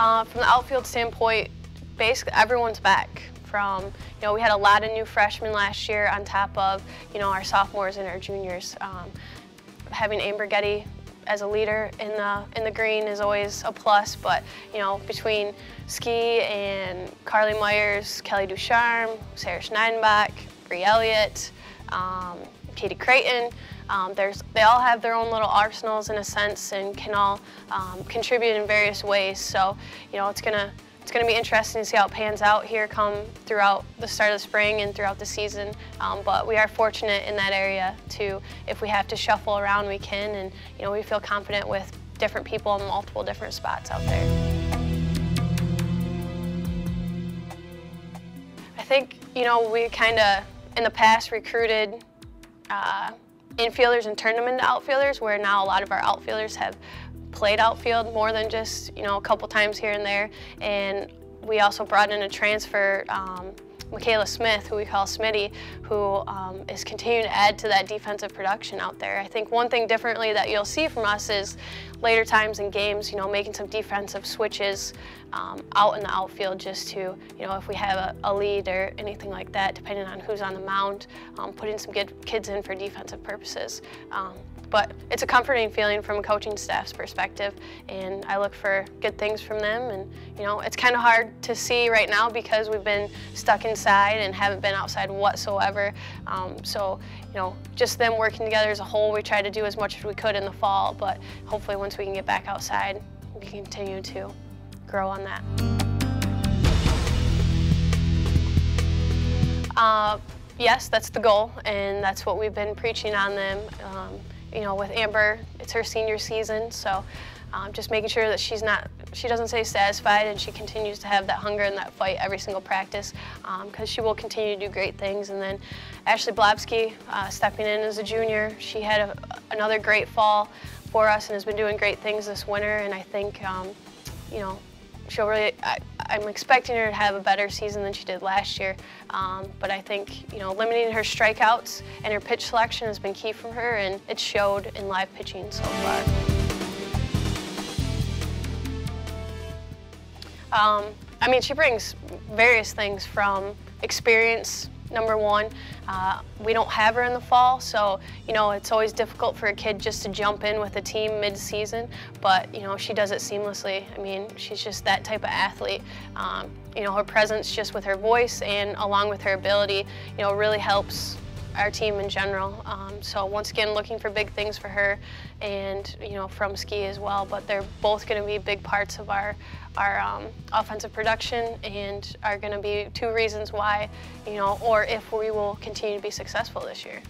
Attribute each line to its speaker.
Speaker 1: From the outfield standpoint, basically everyone's back. We had a lot of new freshmen last year on top of, our sophomores and our juniors. Having Amber Getty as a leader in the green is always a plus, but, between Ski and Carly Myers, Kelly Ducharme, Sarah Schneidenbach, Bree Elliott, Katie Creighton, they all have their own little arsenals in a sense and can all contribute in various ways. So, it's gonna be interesting to see how it pans out here throughout the start of the spring and throughout the season. But we are fortunate in that area to, if we have to shuffle around, we can, and we feel confident with different people in multiple different spots out there. I think we kind of in the past recruited infielders and turned them into outfielders, where now a lot of our outfielders have played outfield more than just a couple times here and there. And we also brought in a transfer, Michaela Smith, who we call Smitty, who is continuing to add to that defensive production out there. I think one thing differently that you'll see from us is later times in games, making some defensive switches out in the outfield, just to, if we have a lead or anything like that, depending on who's on the mound, putting some good kids in for defensive purposes. But it's a comforting feeling from a coaching staff's perspective, and I look for good things from them. And it's kind of hard to see right now because we've been stuck inside and haven't been outside whatsoever. So just them working together as a whole, we tried to do as much as we could in the fall, but hopefully once we can get back outside, we can continue to grow on that. Yes, that's the goal, and that's what we've been preaching on them. With Amber, it's her senior season, so just making sure that she doesn't stay satisfied, and she continues to have that hunger and that fight every single practice, because she will continue to do great things. And then Ashley Blobsky, stepping in as a junior, she had another great fall for us and has been doing great things this winter, and I think, she'll really, I'm expecting her to have a better season than she did last year, but I think, limiting her strikeouts and her pitch selection has been key for her, and it showed in live pitching so far. She brings various things from experience. Number one, we don't have her in the fall, so it's always difficult for a kid just to jump in with a team mid-season, but she does it seamlessly. She's just that type of athlete. Her presence just with her voice and along with her ability, really helps our team in general. So once again, looking for big things for her and from Ski as well, but they're both going to be big parts of our offensive production and are going to be two reasons why, or if we will continue to be successful this year.